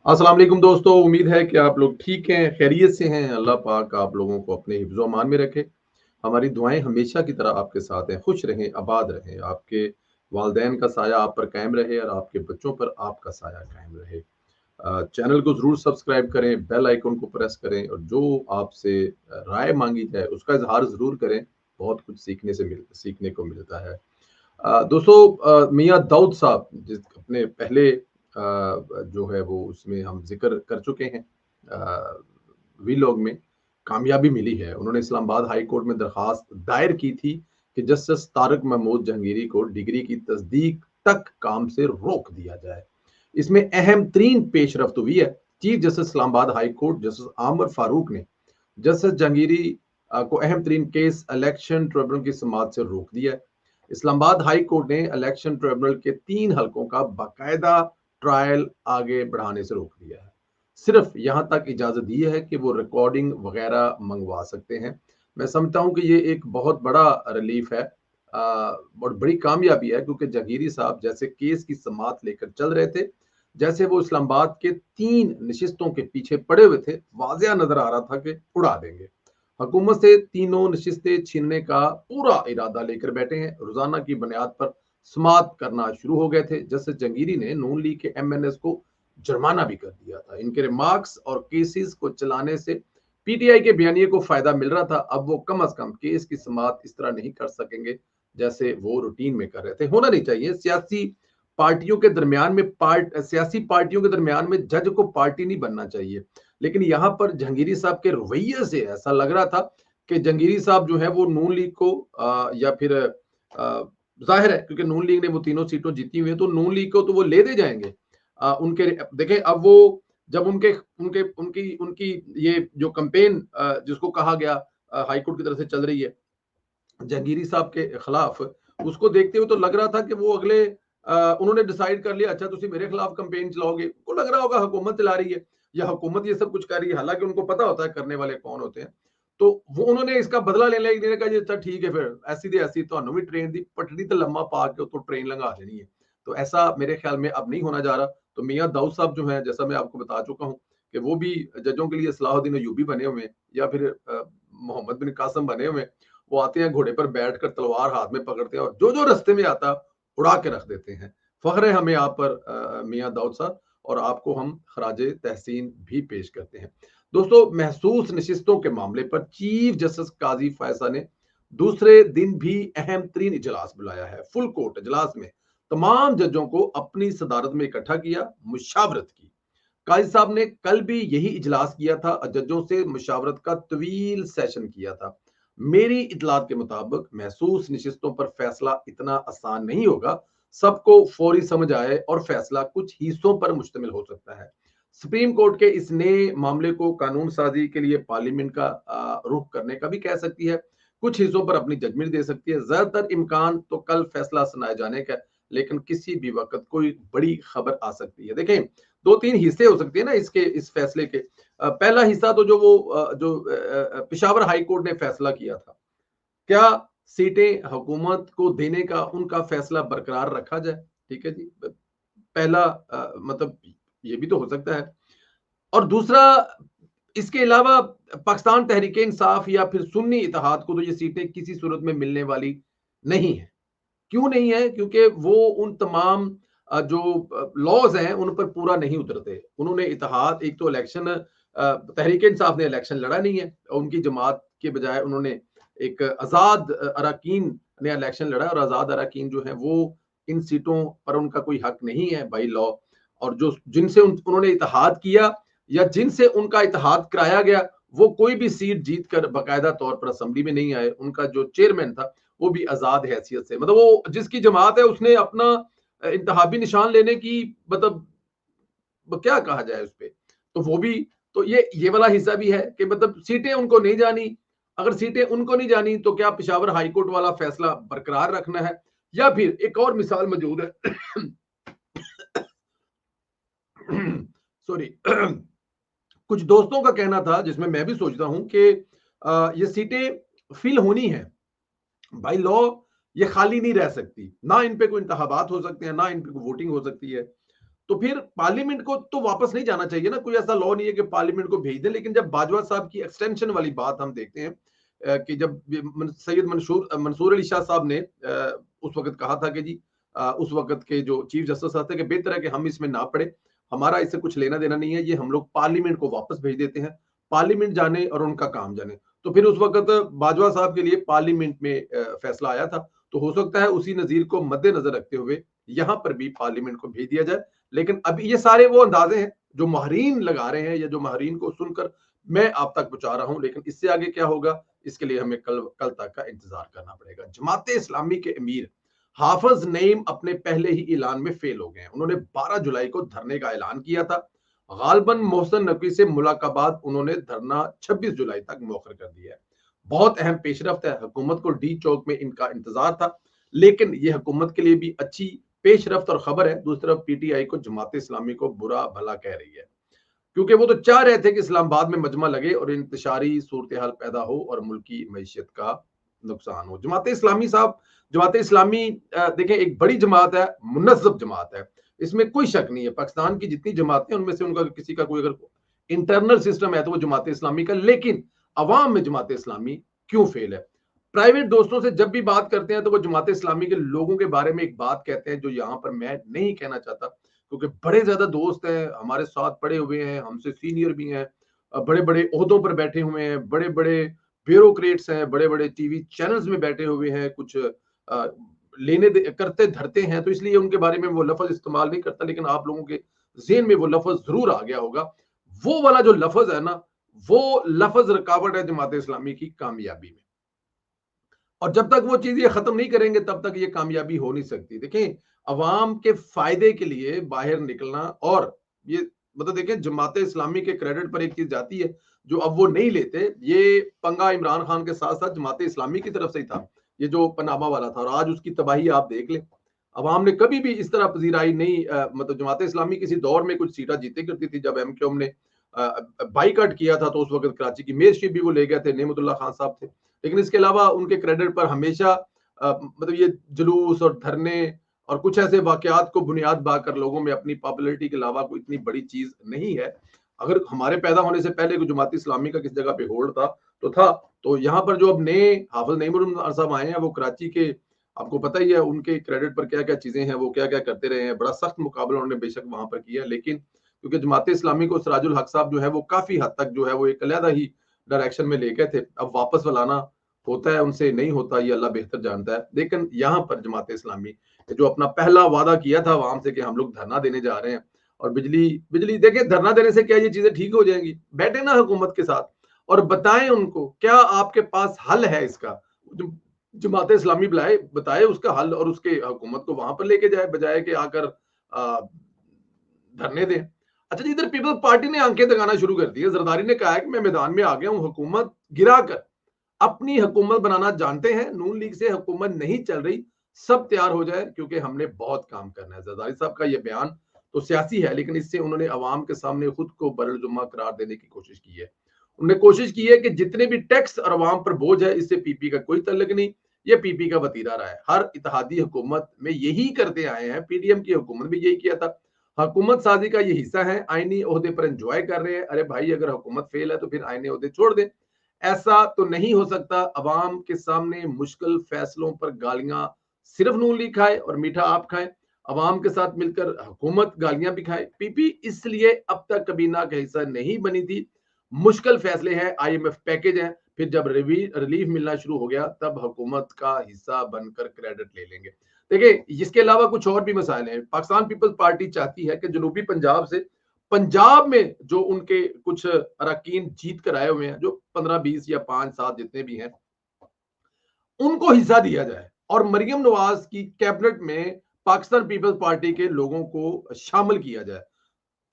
अस्सलाम वालेकुम दोस्तों, उम्मीद है कि आप लोग ठीक हैं, खैरियत से हैं। अल्लाह पाक आप लोगों को अपने हिफ्ज़-ओ-अमान में रखे। हमारी दुआएँ हमेशा की तरह आपके साथ हैं, खुश रहें, आबाद रहें, आपके वालिदैन का साया आप पर कायम रहे और आपके बच्चों पर आपका साया कायम रहे। चैनल को ज़रूर सब्सक्राइब करें, बेल आइकन को प्रेस करें और जो आपसे राय माँगी जाए, उसका इज़हार ज़रूर करें। बहुत कुछ सीखने को मिलता है। दोस्तों मियाँ दाऊद साहब जिस अपने पहले जो है वो उसमें हम ज़िक्र कर चुके हैं वीलॉग में कामयाबी मिली है। उन्होंने इस्लामाबाद हाई कोर्ट में दरख्वास्त दायर की थी कि जस्टिस तारिक महमूद जहांगीरी को डिग्री की तस्दीक तक काम से रोक दिया जाए। इसमें अहम तरीन पेशरफ्त हुई है। Chief justice Islamabad high court justice आमर फारूक ने जस्टिस जहांगीरी को अहम तरीन केस इलेक्शन ट्रिब्यूनल की समाअत से रोक दिया है। इस्लामाबाद हाई कोर्ट ने इलेक्शन ट्रिब्यूनल के 3 हलकों का बाकायदा ट्रायल आगे बढ़ाने से रोक दिया है। सिर्फ यहां तक इजाजत दी है कि वो रिकॉर्डिंग वगैरह मंगवा सकते हैं। मैं समझता हूं कि ये एक बहुत बड़ा रिलीफ है, बहुत बड़ी कामयाबी है, क्योंकि जहांगीरी साहब जैसे केस की समाअत लेकर चल रहे थे, जैसे वो इस्लामाबाद के 3 नशिस्तों के पीछे पड़े हुए थे, वाज़िया नजर आ रहा था कि उड़ा देंगे। हुकूमत से तीनों नशिस्तें छीनने का पूरा इरादा लेकर बैठे हैं। रोजाना की बुनियाद पर समाअत करना शुरू हो गए थे। जस्टिस जहांगीरी ने नून लीग के एमएनएस को जुर्माना भी कर दिया था। इनके रिमार्क्स और केसेस को चलाने से पीटीआई के बयानिए को फायदा मिल रहा था। अब वो कम अज कम केस की समाअत इस तरह नहीं कर सकेंगे जैसे वो रूटीन में कर रहे थे। होना नहीं चाहिए। सियासी पार्टियों के दरमियान में जज को पार्टी नहीं बनना चाहिए। लेकिन यहाँ पर जहांगीरी साहब के रवैये से ऐसा लग रहा था कि जहांगीरी साहब जो है वो नून लीग को या फिर जाहिर है क्योंकि नून लीग ने वो तीनों सीटों जीती हुई है, तो नून लीग को तो वो ले दे जाएंगे। उनके देखें अब वो जब उनके उनके उनकी उनकी ये जो कंपेन जिसको कहा गया हाईकोर्ट की तरफ से चल रही है जहांगीरी साहब के खिलाफ, उसको देखते हुए तो लग रहा था कि वो अगले उन्होंने डिसाइड कर लिया, अच्छा तुम मेरे खिलाफ कंपेन चलाओगे। उनको लग रहा होगा हुकूमत चला रही है या हुकूमत ये सब कुछ कर रही है, हालांकि उनको पता होता है करने वाले कौन होते हैं। तो वो उन्होंने इसका बदला लेने का, अच्छा ठीक है फिर ऐसी दे ऐसी तो भी ट्रेन दी पटड़ी तो लम्मा पा के तो ट्रेन लंघा देनी है। तो ऐसा मेरे ख्याल में अब नहीं होना जा रहा। तो मियाँ दाऊद साहब जो है, जैसा मैं आपको बता चुका हूँ कि वो भी जजों के लिए सलाहुद्दीन अयूबी बने हुए हैं या फिर मोहम्मद बिन कासम बने हुए हैं। वो आते हैं घोड़े पर बैठकर तलवार हाथ में पकड़ते हैं और जो जो रास्ते में आता उड़ा के रख देते हैं। फख्र है हमें आप पर मियाँ दाऊद साहब, और आपको हम खराजे तहसीन भी पेश करते हैं। दोस्तों, महसूस नशिस्तों के मामले पर चीफ जस्टिस काजी फैसला ने दूसरे दिन भी अहम तरीन इजलास बुलाया है। फुल कोर्ट इजलास में तमाम जजों को अपनी सदारत में इकट्ठा किया, मुशावरत की। काजी साहब ने कल भी यही इजलास किया था, जजों से मुशावरत का तवील सेशन किया था। मेरी इतलात के मुताबिक महसूस नशिस्तों पर फैसला इतना आसान नहीं होगा। सबको फौरी समझ आए और फैसला कुछ हिस्सों पर मुश्तमिल हो सकता है। सुप्रीम कोर्ट के इस नए मामले को कानून साजी के लिए पार्लियामेंट का रुख करने का भी कह सकती है। कुछ हिस्सों पर अपनी जजमेंट दे सकती है। ज्यादातर इम्कान तो कल फैसला सुनाए जाने का, लेकिन किसी भी वक्त कोई बड़ी खबर आ सकती है। देखें, 2-3 हिस्से हो सकते हैं ना इसके, इस फैसले के। पहला हिस्सा तो जो पेशावर हाई कोर्ट ने फैसला किया था, क्या सीटें हुकूमत को देने का उनका फैसला बरकरार रखा जाए। ठीक है जी, पहला मतलब ये भी तो हो सकता है। और दूसरा, इसके अलावा पाकिस्तान तहरीक इंसाफ या फिर सुन्नी इत्तेहाद को तो ये सीटें किसी सूरत में मिलने वाली नहीं है। क्यों नहीं है? क्योंकि वो उन तमाम जो लॉज हैं उन पर पूरा नहीं उतरते। उन्होंने इत्तेहाद, एक तो इलेक्शन तहरीक इंसाफ ने इलेक्शन लड़ा नहीं है, उनकी जमात के बजाय उन्होंने एक आजाद अरकान ने इलेक्शन लड़ा, और आजाद अरकान जो है वो इन सीटों पर उनका कोई हक नहीं है बाई लॉ। और जो जिनसे उन्होंने इत्तेहाद किया या जिनसे उनका इत्तेहाद कराया गया, वो कोई भी सीट जीत कर बाकायदा तौर पर असेंबली में नहीं आए। उनका जो चेयरमैन था वो भी आजाद हैसियत से, मतलब वो जिसकी जमात है उसने अपना इंतहाबी निशान लेने की, मतलब क्या कहा जाए उस पे। तो वो भी, तो ये वाला हिस्सा भी है कि मतलब सीटें उनको नहीं जानी। अगर सीटें उनको नहीं जानी तो क्या पेशावर हाईकोर्ट वाला फैसला बरकरार रखना है, या फिर एक और मिसाल मौजूद है सॉरी कुछ दोस्तों का कहना था, जिसमें मैं भी सोचता हूं कि ये सीटें फिल होनी है बाई लॉ, ये खाली नहीं रह सकती। ना इन पे कोई इंतखाबात हो सकते हैं, ना इन पे कोई वोटिंग हो सकती है। तो फिर पार्लियामेंट को तो वापस नहीं जाना चाहिए ना, कोई ऐसा लॉ नहीं है कि पार्लियामेंट को भेज दें। लेकिन जब बाजवा साहब की एक्सटेंशन वाली बात हम देखते हैं कि जब सैयद मंसूर अली शाह साहब ने उस वक्त कहा था कि जी उस वक्त के जो चीफ जस्टिस साहब थे कि बेहतर है कि हम इसमें ना पड़े, हमारा इससे कुछ लेना देना नहीं है, ये हम लोग पार्लियामेंट को वापस भेज देते हैं, पार्लियामेंट जाने और उनका काम जाने। तो फिर उस वक्त बाजवा साहब के लिए पार्लियामेंट में फैसला आया था। तो हो सकता है उसी नजीर को मद्देनजर रखते हुए यहाँ पर भी पार्लियामेंट को भेज दिया जाए। लेकिन अभी ये सारे वो अंदाजे हैं जो माहरीन लगा रहे हैं या जो माहरीन को सुनकर मैं आप तक पहुंचा रहा हूं। लेकिन इससे आगे क्या होगा, इसके लिए हमें कल तक का इंतजार करना पड़ेगा। जमात इस्लामी के अमीर हाफिज नईम अपने पहले ही ऐलान में फेल हो गए। उन्होंने 12 जुलाई को धरने का ऐलान किया था। गालबन मोहसिन नकवी से मुलाकात बाद उन्होंने धरना 26 जुलाई तक मौखर कर दिया है। बहुत अहम पेशरफ्त है। हुकूमत को डी चौक में इनका इंतजार था, लेकिन यह हुकूमत के लिए भी अच्छी पेशरफ्त और खबर है। दूसरी तरफ पीटीआई को जमात इस्लामी को बुरा भला कह रही है, क्योंकि वो तो चाह रहे थे कि इस्लामाबाद में मजमा लगे और इंतशारी सूरत हाल पैदा हो और मुल्की मैशियत का नुकसान हो। जमात इस्लामी देखें एक बड़ी जमात है, मुनज़्ज़म जमात है, इसमें कोई शक नहीं है। पाकिस्तान की जितनी जमातें उनमें से उनका किसी का कोई अगर इंटरनल सिस्टम है तो वो जमात इस्लामी का। लेकिन अवाम में जमात इस्लामी क्यों फेल है? प्राइवेट दोस्तों से जब भी बात करते हैं तो वो जमात इस्लामी के लोगों के बारे में एक बात कहते हैं जो यहाँ पर मैं नहीं कहना चाहता, क्योंकि बड़े ज्यादा दोस्त हैं हमारे साथ, पढ़े हुए हैं, हमसे सीनियर भी हैं, बड़े बड़े ओहदों पर बैठे हुए हैं, बड़े बड़े ब्यूरोक्रेट्स हैं, बड़े बड़े टीवी चैनल्स में बैठे हुए हैं, कुछ करते धरते हैं। तो इसलिए उनके बारे में वो लफ्ज इस्तेमाल नहीं करता, लेकिन आप लोगों के जेहन में वो लफ्ज जरूर आ गया होगा। वो वाला जो लफ्ज है ना, वो लफ्ज रुकावट है जमात इस्लामी की कामयाबी में। और जब तक वो चीज ये खत्म नहीं करेंगे तब तक ये कामयाबी हो नहीं सकती। देखें, अवाम के फायदे के लिए बाहर निकलना, और ये मतलब देखें जमात इस्लामी के क्रेडिट पर एक चीज जाती है जो अब वो नहीं लेते। ये पंगा इमरान खान के साथ साथ जमात इस्लामी की तरफ से ही था, ये जो पनामा वाला था, और आज उसकी तबाही आप देख लें। अवाम ने कभी भी इस तरह पजीराई नहीं, मतलब जमात इस्लामी किसी दौर में कुछ सीटा जीते करती थी। जब एमक्यूएम ने बाईकाट किया था तो उस वक्त कराची की मेयरशिप भी वो ले गए थे, नेमतुल्ला खान साहब थे। लेकिन इसके अलावा उनके क्रेडिट पर हमेशा मतलब ये जुलूस और धरने और कुछ ऐसे वाकयात को बुनियाद बनाकर लोगों में अपनी पॉपुलैरिटी के अलावा कोई इतनी बड़ी चीज नहीं है। अगर हमारे पैदा होने से पहले कोई जमात इस्लामी का किस जगह पे होल्ड था तो था। तो यहाँ पर जो अब नए हाफिज नईमुल साहब आए हैं वो कराची के, आपको पता ही है उनके क्रेडिट पर क्या क्या चीजें हैं, वो क्या क्या करते रहे हैं। बड़ा सख्त मुकाबला उन्होंने बेशक वहां पर किया, लेकिन क्योंकि जमात इस्लामी को सिराजुल हक साहब जो है वो काफी हद तक जो है वो एक अलहदा ही डायरेक्शन में ले गए थे। अब वापस बुलाना होता है उनसे, नहीं होता, ये अल्लाह बेहतर जानता है। लेकिन यहाँ पर जमात इस्लामी जो अपना पहला वादा किया था आवाम से कि हम लोग धरना देने जा रहे हैं और बिजली बिजली देखे, धरना देने से क्या ये चीजें ठीक हो जाएंगी? बैठे ना हुकूमत के साथ और बताएं उनको क्या आपके पास हल है इसका। जमात इस्लामी बुलाए, बताए उसका हल और उसके हुकूमत को वहां पर लेके जाए, बजाय कि आकर धरने दें। अच्छा जी, इधर पीपल्स पार्टी ने आंखें दिखाना शुरू कर दी है। जरदारी ने कहा है कि मैं मैदान में आ गया हूं, हुकूमत गिरा कर अपनी हुकूमत बनाना जानते हैं। नून लीग से हुकूमत नहीं चल रही, सब तैयार हो जाए क्योंकि हमने बहुत काम करना है। जरदारी साहब का यह बयान तो सियासी है, लेकिन इससे उन्होंने अवाम के सामने खुद को बरजुमा करार देने की कोशिश की है। उन्होंने कोशिश की है कि जितने भी टैक्स और अवाम पर बोझ है इससे पीपी का कोई तल्लक नहीं, ये पीपी का वतीरा रहा है। हर इत्तेहादी हुकूमत में यही करते आए हैं, पीडीएम की हुकूमत भी यही किया था। हुकूमत साजी का ये हिस्सा है, आईनी ओहदे पर एंजॉय कर रहे हैं। अरे भाई, अगर हुकूमत फेल है तो फिर आईनी ओहदे छोड़ दें। ऐसा तो नहीं हो सकता अवाम के सामने मुश्किल फैसलों पर गालियां सिर्फ नून लीग खाए और मीठा आप खाएं, अवाम के साथ मिलकर हुकूमत गालियां भी खाए। पीपी इसलिए अब तक कबीना का हिस्सा नहीं बनी थी। मुश्किल फैसले हैं, आईएमएफ पैकेज है, फिर जब रिलीफ मिलना शुरू हो गया तब हुकूमत का हिस्सा बनकर क्रेडिट ले लेंगे। देखिए, इसके अलावा कुछ और भी मसाइल हैं। पाकिस्तान पीपल्स पार्टी चाहती है कि जनूबी पंजाब से, पंजाब में जो उनके कुछ अरकान जीत कर आए हुए हैं, जो 15-20 या 5-7 जितने भी हैं, उनको हिस्सा दिया जाए और मरियम नवाज की कैबिनेट में पाकिस्तान पीपल्स पार्टी के लोगों को शामिल किया जाए।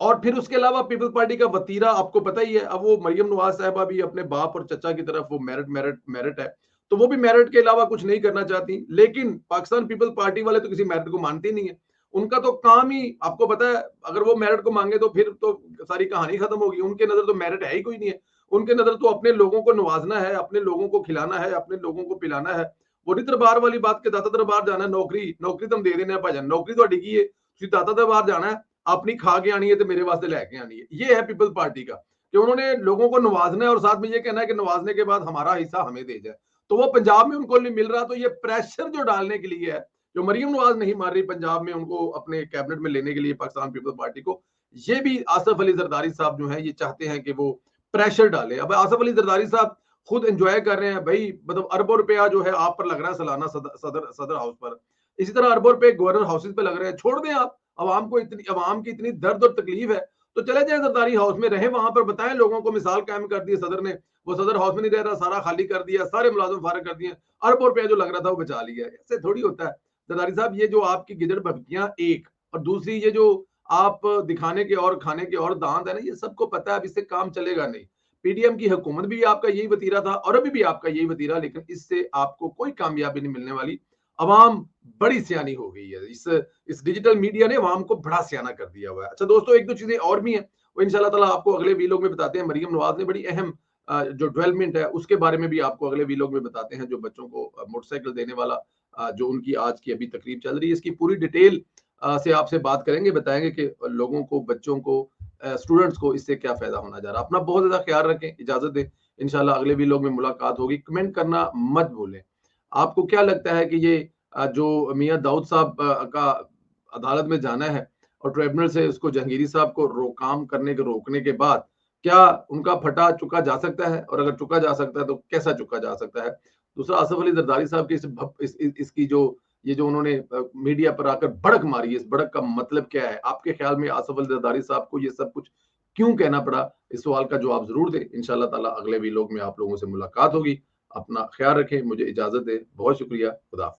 और फिर उसके अलावा पीपल्स पार्टी का वतीरा आपको पता ही है। अब वो मरियम नवाज साहबा भी अपने बाप और चचा की तरफ वो मेरिट मेरिट मेरिट है, तो वो भी मेरिट के अलावा कुछ नहीं करना चाहती। लेकिन पाकिस्तान पीपल्स पार्टी वाले तो किसी मेरिट को मानते नहीं है। उनका तो काम ही आपको पता है, अगर वो मेरिट को मांगे तो फिर तो सारी कहानी खत्म होगी। उनके नजर तो मेरिट है ही कोई नहीं है। उनके नजर तो अपने लोगों को नवाजना है, अपने लोगों को खिलाना है, अपने लोगों को पिलाना है। वो नहीं दरबार वाली बात के दाता दरबार जाना है, नौकरी नौकरी तुम दे देना है भजन, नौकरी तो की है, दाता दरबार जाना है, अपनी खा के आनी है तो मेरे वास्ते लेके आनी है। ये है पीपल्स पार्टी का, कि उन्होंने लोगों को नवाजना है और साथ में ये कहना है कि नवाजने के बाद हमारा हिस्सा हमें दे जाए। तो वो पंजाब में उनको नहीं मिल रहा, तो ये प्रेशर जो डालने के लिए है, जो मरियम नवाज नहीं मार रही पंजाब में उनको अपने कैबिनेट में लेने के लिए पाकिस्तान पीपल्स पार्टी को, ये भी आसफ अली जरदारी साहब जो है ये चाहते हैं कि वो प्रेशर डाले। अब आसफ अली जरदारी साहब खुद एंजॉय कर रहे हैं भाई, मतलब अरबों रुपया जो है आप पर लग रहा है सालाना सदर हाउस पर, इसी तरह अरबों रुपए गवर्नर हाउसेज पे लग रहे हैं। छोड़ दें आप, अवाम को इतनी, अवाम की इतनी दर्द और तकलीफ है तो चले जाए जरदारी हाउस में रहें, वहां पर बताएं लोगों को, मिसाल कायम कर दी सदर ने, वो सदर हाउस में नहीं रह रहा, सारा खाली कर दिया, सारे मुलाजिम फारग कर दिए, अरबों रुपया जो लग रहा था वो बचा लिया। ऐसे थोड़ी होता है जरदारी साहब। ये जो आपकी गिदड़ भभकियां एक, और दूसरी ये जो आप दिखाने के और खाने के और दांत है ना, ये सबको पता है अब इससे काम चलेगा नहीं। पीडीएम की हुकूमत भी आपका यही वतीरा था और अभी भी आपका यही वतीरा, लेकिन इससे आपको कोई कामयाबी नहीं मिलने वाली। अवाम बड़ी सियानी हो गई है, इस डिजिटल मीडिया ने अवाम को बड़ा सियाना कर दिया हुआ है। अच्छा दोस्तों, एक दो चीजें और भी हैं, वो इंशाल्लाह ताला आपको अगले वीलॉग में बताते हैं। मरियम नवाज ने बड़ी अहम जो डेवलपमेंट है उसके बारे में भी आपको अगले वीलॉग में बताते हैं, जो बच्चों को मोटरसाइकिल देने वाला जो उनकी आज की अभी तकरीब चल रही है, इसकी पूरी डिटेल से आपसे बात करेंगे, बताएंगे कि लोगों को, बच्चों को, स्टूडेंट्स को इससे क्या फायदा होना जा रहा है। अपना बहुत ज्यादा ख्याल रखें, इजाजत दें, इंशाल्लाह अगले वीलॉग में मुलाकात होगी। कमेंट करना मत भूलें। आपको क्या लगता है कि ये जो मियां दाऊद साहब का अदालत में जाना है और ट्रिब्यूनल से उसको जहांगीरी साहब को काम करने के रोकने के बाद, क्या उनका फटा चुका जा सकता है? और अगर चुका जा सकता है तो कैसा चुका जा सकता है? दूसरा, आसफ अली जरदारी साहब की इसकी जो ये जो उन्होंने मीडिया पर आकर भड़क मारी है, इस भड़क का मतलब क्या है? आपके ख्याल में आसफ अली जरदारी साहब को ये सब कुछ क्यों कहना पड़ा? इस सवाल का जवाब जरूर दें। इंशाल्लाह ताला अगले वीलॉग में आप लोगों से मुलाकात होगी। अपना ख्याल रखें, मुझे इजाजत दें। बहुत शुक्रिया। खुदा।